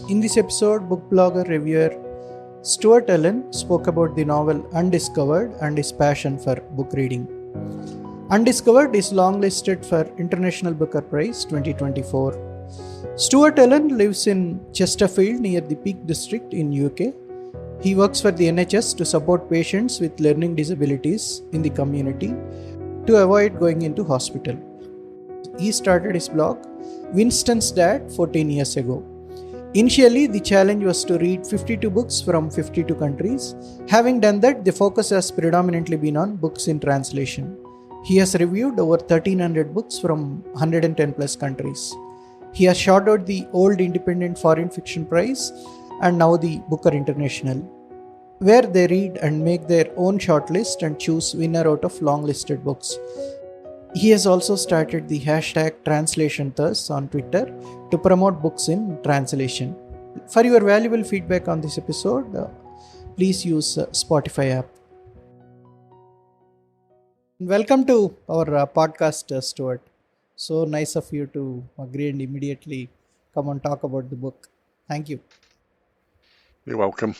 In this episode, book blogger reviewer Stuart Allen spoke about the novel Undiscovered and his passion for book reading. Undiscovered is longlisted for International Booker Prize 2024. Stuart Allen lives in Chesterfield near the Peak District in UK. He works for the NHS to support patients with learning disabilities in the community to avoid going into hospital. He started his blog Winston'sdad 14 years ago. Initially, the challenge was to read 52 books from 52 countries. Having done that, the focus has predominantly been on books in translation. He has reviewed over 1300 books from 110 plus countries. He has shadowed the old Independent Foreign Fiction Prize and now the Booker International, where they read and make their own shortlist and choose winner out of long-listed books. He has also started the hashtag #TranslationThus on Twitter to promote books in translation. For your valuable feedback on this episode, please use Spotify app. Welcome to our podcast, Stuart. So nice of you to agree and immediately come and talk about the book. Thank you. You're welcome.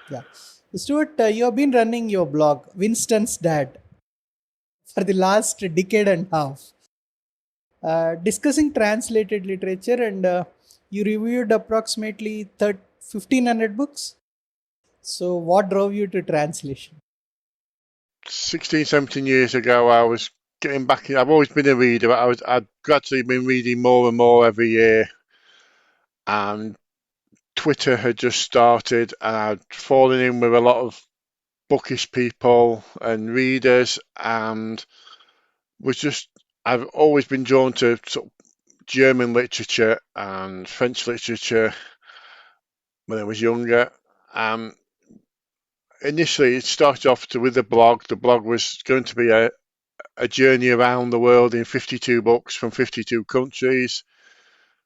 Yeah. Stuart, you have been running your blog, Winston'sdad, for the last decade and a half, discussing translated literature, and you reviewed approximately 1,500 books. So what drove you to translation? 16, 17 years ago, I was getting back in. I've always been a reader, but I'd gradually been reading more and more every year. And Twitter had just started, and I'd fallen in with a lot of bookish people and readers, and I've always been drawn to sort of German literature and French literature when I was younger. Initially, it started off with the blog. The blog was going to be a journey around the world in 52 books from 52 countries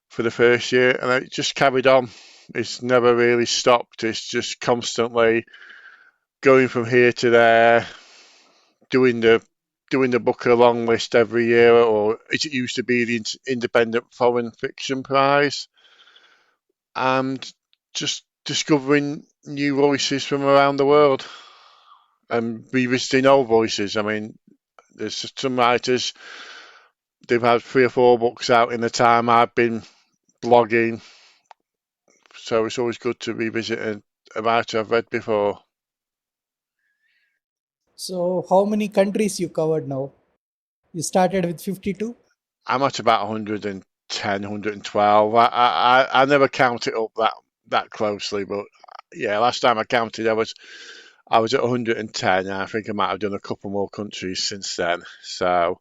for the first year, and it just carried on. It's never really stopped. It's just constantly going from here to there, doing the Booker long list every year, or as it used to be, the Independent Foreign Fiction Prize, and just discovering new voices from around the world and revisiting old voices. I mean, there's some writers, they've had 3 or 4 books out in the time I've been blogging, so it's always good to revisit a writer I've read before. So how many countries you covered now? You started with 52? I'm at about 110, 112. I never count it up that closely, but yeah, last time I counted, I was at 110. And I think I might have done a couple more countries since then. So,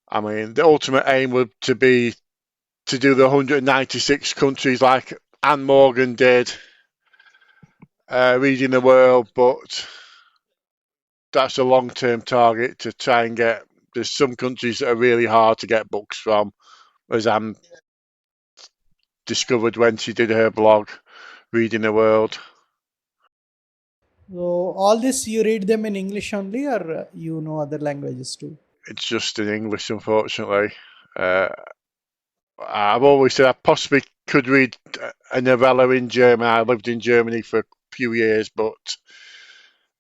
I mean, the ultimate aim would be to do the 196 countries like Anne Morgan did, reading the world, but that's a long-term target to try and get. There's some countries that are really hard to get books from, as Anne discovered when she did her blog, Reading the World. So all this you read them in English only, or you know other languages too? It's just in English, unfortunately. I've always said I possibly could read a novella in German. I lived in Germany for a few years, but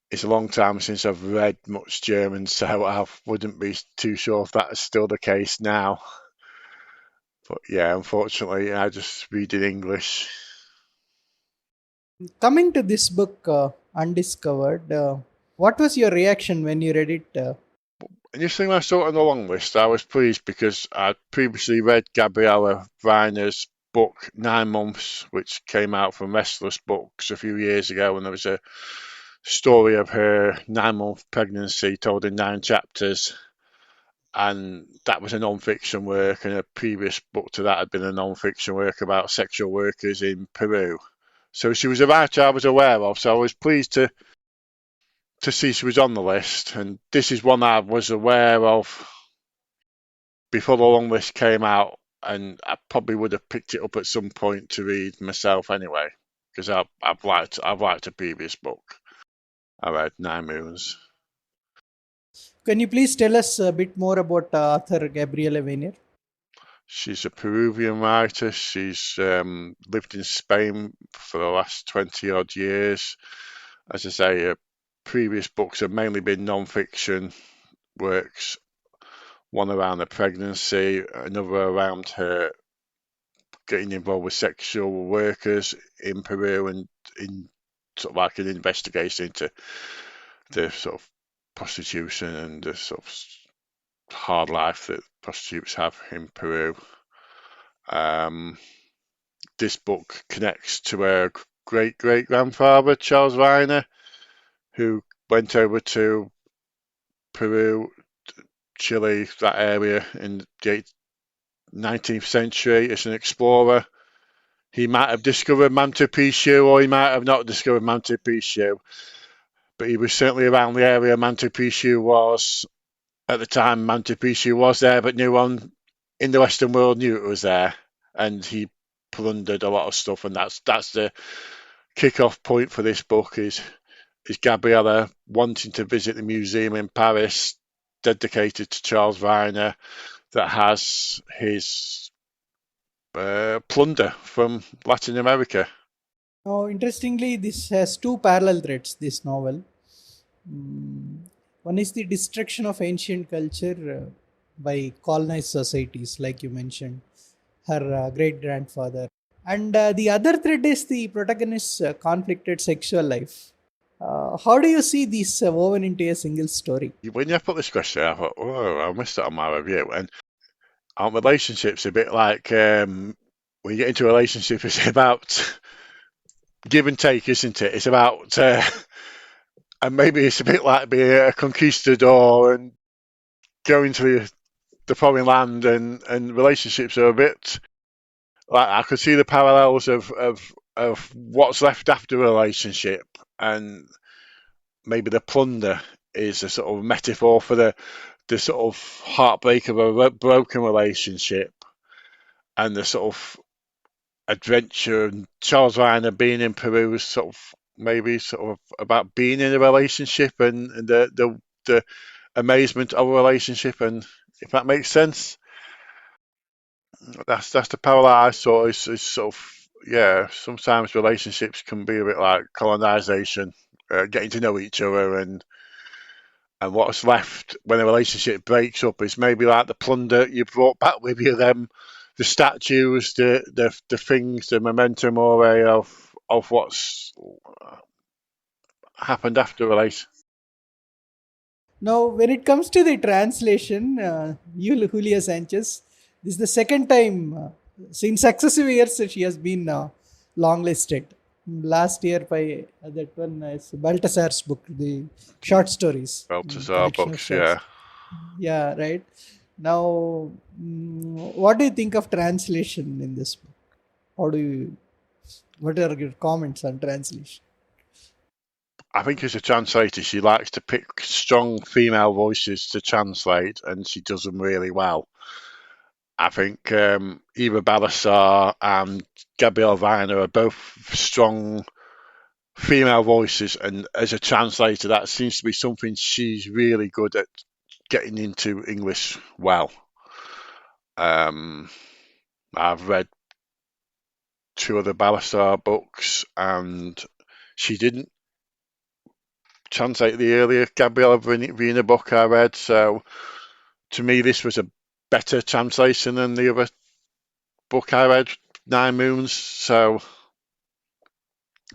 it's a long time since I've read much German, so I wouldn't be too sure if that's still the case now. But yeah, unfortunately, I just read in English. Coming to this book, Undiscovered, what was your reaction when you read it? Initially, when I saw it on the long list, I was pleased because I'd previously read Gabriella Reiner's book 9 Months, which came out from Restless Books a few years ago, and there was a story of her 9-month pregnancy told in 9 chapters, and that was a non-fiction work, and a previous book to that had been a non-fiction work about sexual workers in Peru. So she was a writer I was aware of, so I was pleased to see she was on the list, and this is one I was aware of before the long list came out, and I probably would have picked it up at some point to read myself anyway, because I've liked a previous book. I read 9 Moons. Can you please tell us a bit more about author Gabriella Weiner? She's a Peruvian writer. She's lived in Spain for the last 20 odd years. As I say, her previous books have mainly been non-fiction works, one around her pregnancy, another around her getting involved with sexual workers in Peru, and in sort of like an investigation into the sort of prostitution and the sort of hard life that prostitutes have in Peru. This book connects to her great great grandfather, Charles Viner, who went over to Peru, Chile, that area in the 19th century as an explorer. He might have discovered Manto Picchu, or he might have not discovered Manto Picchu, but he was certainly around the area Manto Picchu was. At the time, Manto Picchu was there, but no one in the Western world knew it was there, and he plundered a lot of stuff, and that's the kick-off point for this book is Gabriella wanting to visit the museum in Paris dedicated to Charles Viner that has his plunder from Latin America. Now, interestingly, this has two parallel threads, this novel. One is the destruction of ancient culture by colonized societies, like you mentioned, her great grandfather. And the other thread is the protagonist's conflicted sexual life. How do you see these woven into a single story? When you put this question, I thought, oh, I missed it on my review. And our relationship's a bit like when you get into a relationship, it's about give and take, isn't it? It's about, and maybe it's a bit like being a conquistador and going to the foreign land, and relationships are a bit like, I could see the parallels of what's left after a relationship, and maybe the plunder is a sort of metaphor for the sort of heartbreak of a broken relationship, and the sort of adventure. And Charles Viner being in Peru is sort of maybe sort of about being in a relationship, and the amazement of a relationship, and if that makes sense. That's the parallel I saw. Is sort of, yeah. Sometimes relationships can be a bit like colonization, getting to know each other, and what's left when a relationship breaks up is maybe like the plunder you brought back with you. The statues, the things, the memento mori of what's happened after a relation. Now, when it comes to the translation, Julia Sanchez, this is the second time in successive years that she has been longlisted. Last year by that one is Baltasar's book, the short stories, Balthazar collection of books, shorts. yeah. Yeah, right. Now, what do you think of translation in this book? How do you? What are your comments on translation? I think as a translator, she likes to pick strong female voices to translate, and she does them really well. I think Eva Balasar and Gabrielle Viner are both strong female voices, and as a translator, that seems to be something she's really good at, getting into English well. I've read two other Balasar books, and she didn't translate the earlier Gabriella Viner book I read, so to me this was a better translation than the other book I read, Nine Moons, so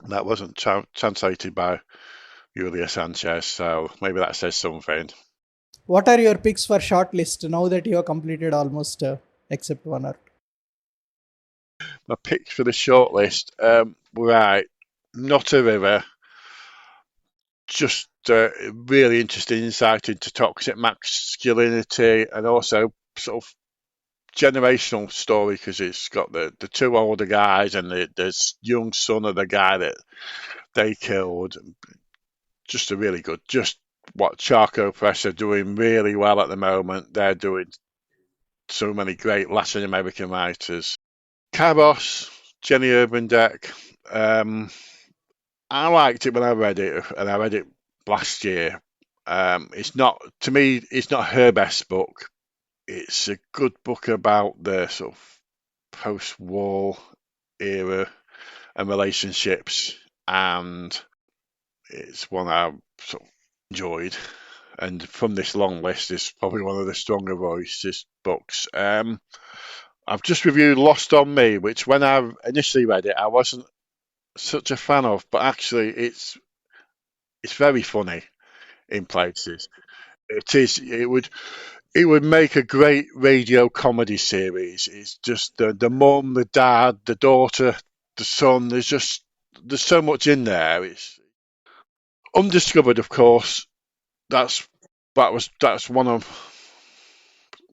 that wasn't translated by Julia Sanchez, so maybe that says something. What are your picks for shortlist now that you have completed almost except one or two? My picks for the shortlist, right, Not a River, just really interesting insight into toxic masculinity, and also sort of generational story, because it's got the two older guys and the young son of the guy that they killed. Just a really good, just what Charco Press are doing really well at the moment. They're doing so many great Latin American writers. Cabos, Jenny Urbandeck. I liked it when I read it, and I read it last year. It's not, to me, it's not her best book. it's a good book about the sort of post-war era and relationships, and it's one I sort of enjoyed. And from this long list, is probably one of the stronger voices books. I've just reviewed Lost on Me, which when I initially read it, I wasn't such a fan of, but actually it's very funny in places. It is. It would make a great radio comedy series. It's just the mum, the dad, the daughter, the son. There's so much in there. It's Undiscovered, of course. That's that's one of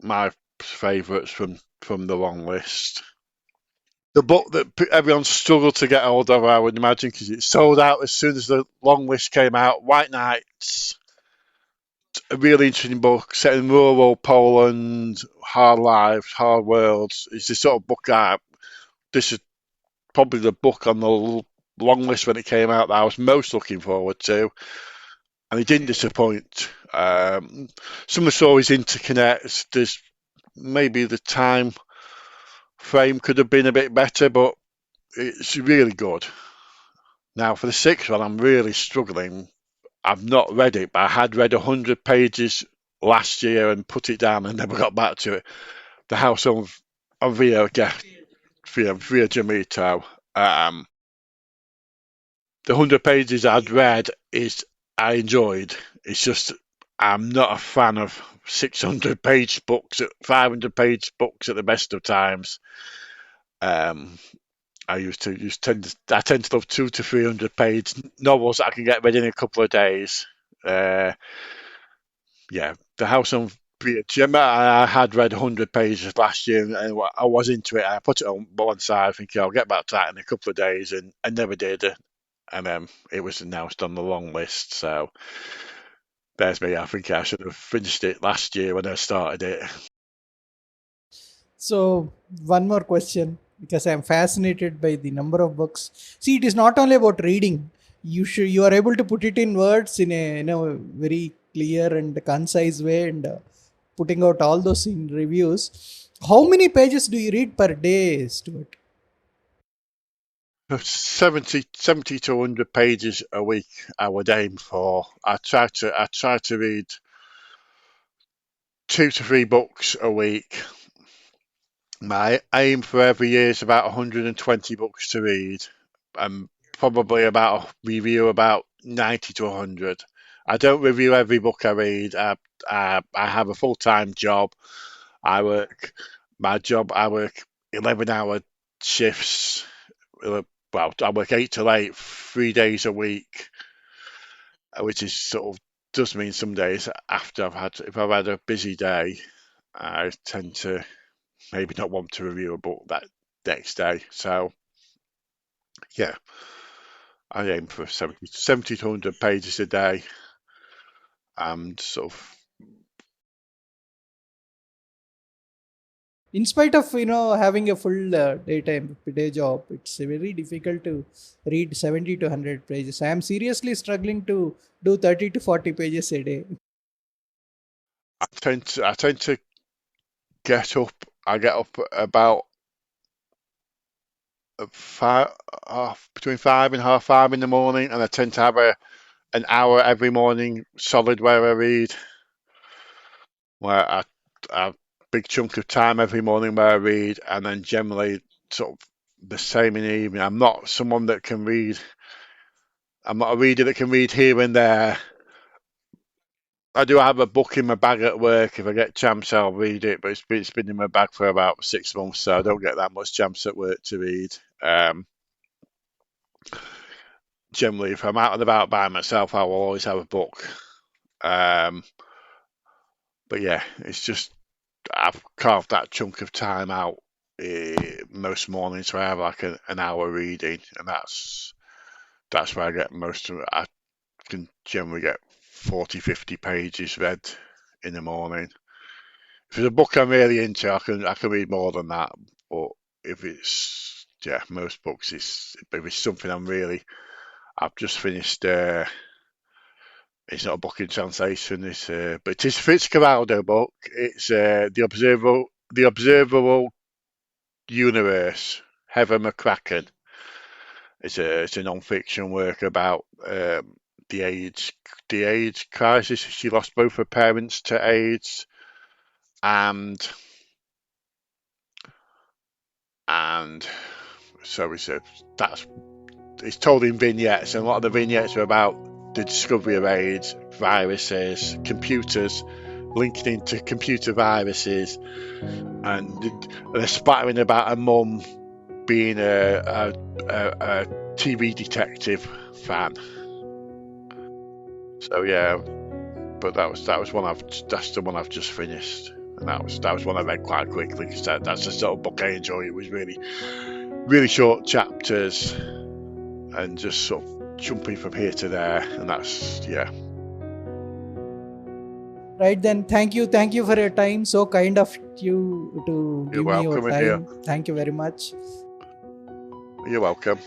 my favourites from the long list. The book that everyone struggled to get hold of, I would imagine, because it sold out as soon as the long list came out. White Nights, a really interesting book set in rural Poland, hard lives, hard worlds. It's the sort of book this is probably the book on the long list when it came out that I was most looking forward to, and it didn't disappoint. Some of the stories interconnect. There's maybe the time frame could have been a bit better, but it's really good. Now, for the sixth one, I'm really struggling. I've not read it, but I had read 100 pages last year and put it down and never got back to it. The House of Via Jamito. The 100 pages I'd read I enjoyed. It's just I'm not a fan of 600-page books, 500-page books at the best of times. I tend to love 200 to 300-page novels that I can get read in a couple of days. Yeah, The House on Jim, I had read 100 pages last year, and I was into it. I put it on one side, thinking I'll get back to that in a couple of days, and I never did. And it was announced on the long list, so there's me. I think I should have finished it last year when I started it. So, one more question, because I'm fascinated by the number of books. See, it is not only about reading. You are able to put it in words in a very clear and concise way, and putting out all those in reviews. How many pages do you read per day, Stuart? 70 to 100 pages a week I would aim for. I try to read 2 to 3 books a week. My aim for every year is about 120 books to read, and probably about review about 90 to 100. I don't review every book I read. I have a full-time job. I work I work 11-hour shifts. Well, I work 8 to 8, 3 days a week, which is sort of does mean some days if I've had a busy day, I tend to maybe not want to review a book that next day. So yeah, I aim for 70 to 100 pages a day, and sort of In spite of having a full daytime day job, it's very difficult to read 70 to 100 pages. I am seriously struggling to do 30 to 40 pages a day. I tend to get up. I get up about between 5 and half 5 in the morning, and I tend to have an hour every morning solid where I read, where I have a big chunk of time every morning where I read, and then generally sort of the same in the evening. I'm not someone that can read. I'm not a reader that can read here and there. I do have a book in my bag at work. If I get a chance, I'll read it, but it's been in my bag for about 6 months, so I don't get that much chance at work to read. Generally, if I'm out and about by myself, I will always have a book. Um, but yeah, it's just I've carved that chunk of time out most mornings, so I have like an hour reading, and that's where I get most of it. I can generally get 40, 50 pages read in the morning. If it's a book I'm really into, I can read more than that. But if it's most books if it's something I've just finished It's not a book in translation. But it is a Fitzcarraldo book. It's the observable universe. Heather McCracken. It's a non-fiction work about the AIDS crisis. She lost both her parents to AIDS, and so it's told in vignettes, and a lot of the vignettes are about the discovery of AIDS, viruses, computers linking into computer viruses, and they're spattering about a mum being a TV detective fan. So yeah, but that's the one I've just finished, and that was one I read quite quickly because that's the sort of book I enjoy. It was really short chapters and just sort of jumping from here to there, and that's Right then, thank you for your time. So kind of you to give me your time. Thank you very much. You're welcome.